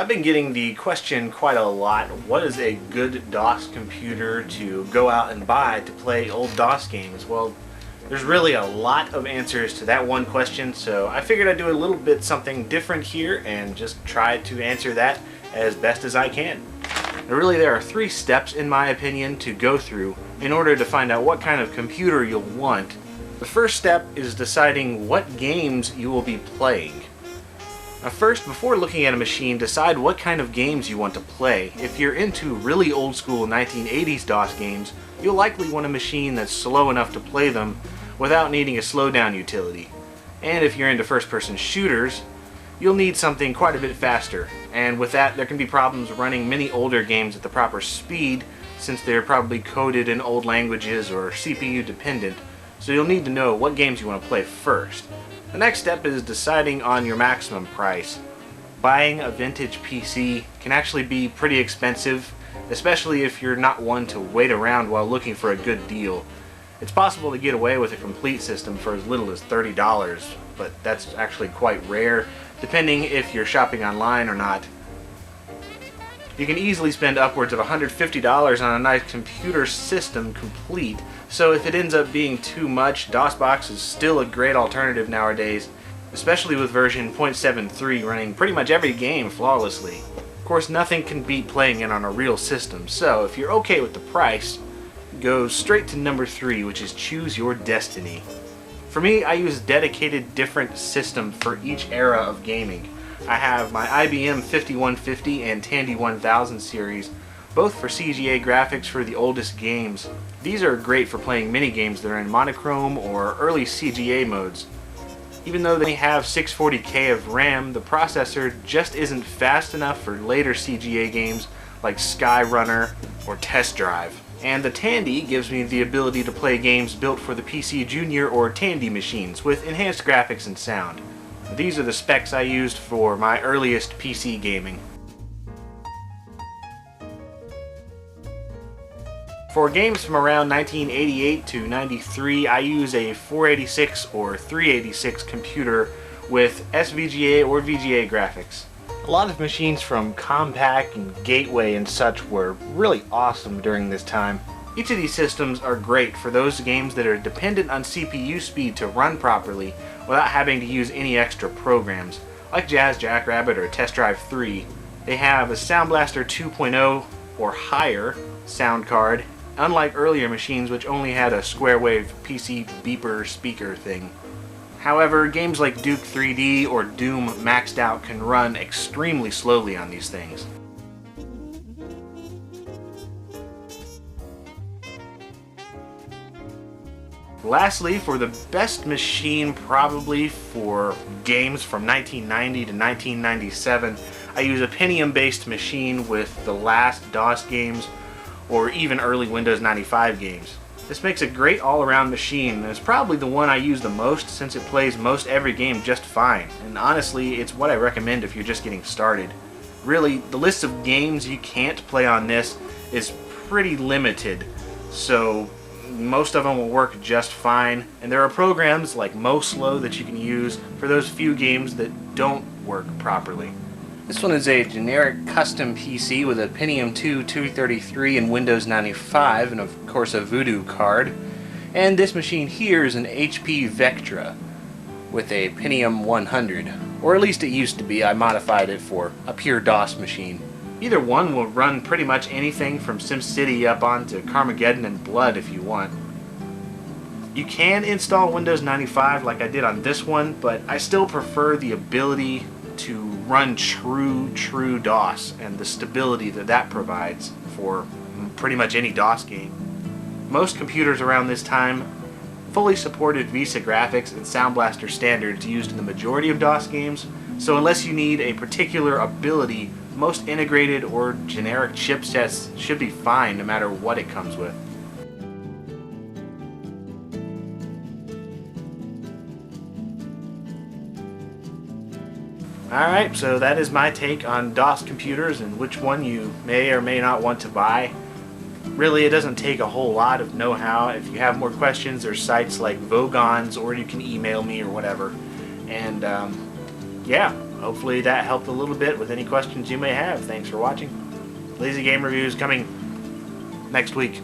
I've been getting the question quite a lot, what is a good DOS computer to go out and buy to play old DOS games? Well, there's really a lot of answers to that one question, so I figured I'd do a little bit something different here and just try to answer that as best as I can. Now, really, there are 3 steps, in my opinion, to go through in order to find out what kind of computer you'll want. The first step is deciding what games you will be playing. Now first, before looking at a machine, decide what kind of games you want to play. If you're into really old school 1980s DOS games, you'll likely want a machine that's slow enough to play them without needing a slowdown utility. And if you're into first-person shooters, you'll need something quite a bit faster. And with that, there can be problems running many older games at the proper speed, since they're probably coded in old languages or CPU dependent. So you'll need to know what games you want to play first. The next step is deciding on your maximum price. Buying a vintage PC can actually be pretty expensive, especially if you're not one to wait around while looking for a good deal. It's possible to get away with a complete system for as little as $30, but that's actually quite rare, depending if you're shopping online or not. You can easily spend upwards of $150 on a nice computer system complete, so if it ends up being too much, DOSBox is still a great alternative nowadays, especially with version 0.73 running pretty much every game flawlessly. Of course, nothing can beat playing it on a real system, so if you're okay with the price, go straight to number 3, which is choose your destiny. For me, I use a dedicated different system for each era of gaming. I have my IBM 5150 and Tandy 1000 series, both for CGA graphics for the oldest games. These are great for playing mini games that are in monochrome or early CGA modes. Even though they have 640K of RAM, the processor just isn't fast enough for later CGA games like Skyrunner or Test Drive. And the Tandy gives me the ability to play games built for the PC Junior or Tandy machines with enhanced graphics and sound. These are the specs I used for my earliest PC gaming. For games from around 1988 to 93, I use a 486 or 386 computer with SVGA or VGA graphics. A lot of machines from Compaq and Gateway and such were really awesome during this time. Each of these systems are great for those games that are dependent on CPU speed to run properly without having to use any extra programs. Like Jazz Jackrabbit or Test Drive 3, they have a Sound Blaster 2.0 or higher sound card, unlike earlier machines which only had a square wave PC beeper speaker thing. However, games like Duke 3D or Doom Maxed Out can run extremely slowly on these things. Lastly, for the best machine probably for games from 1990 to 1997, I use a Pentium-based machine with the last DOS games or even early Windows 95 games. This makes a great all-around machine, and it's probably the one I use the most since it plays most every game just fine, and honestly, it's what I recommend if you're just getting started. Really, the list of games you can't play on this is pretty limited, so most of them will work just fine, and there are programs like MoSlow that you can use for those few games that don't work properly. This one is a generic custom PC with a Pentium 2 233 and Windows 95 and of course a Voodoo card. And this machine here is an HP Vectra with a Pentium 100. Or at least it used to be. I modified it for a pure DOS machine. Either one will run pretty much anything from SimCity up onto Carmageddon and Blood if you want. You can install Windows 95 like I did on this one, but I still prefer the ability to run true DOS and the stability that that provides for pretty much any DOS game. Most computers around this time fully supported VISA graphics and Sound Blaster standards used in the majority of DOS games, so unless you need a particular ability, most integrated or generic chipsets should be fine no matter what it comes with. Alright, so that is my take on DOS computers and which one you may or may not want to buy. Really, it doesn't take a whole lot of know-how. If you have more questions, there's sites like Vogons, or you can email me or whatever. And yeah. hopefully that helped a little bit with any questions you may have. Thanks for watching. Lazy Game Reviews coming next week.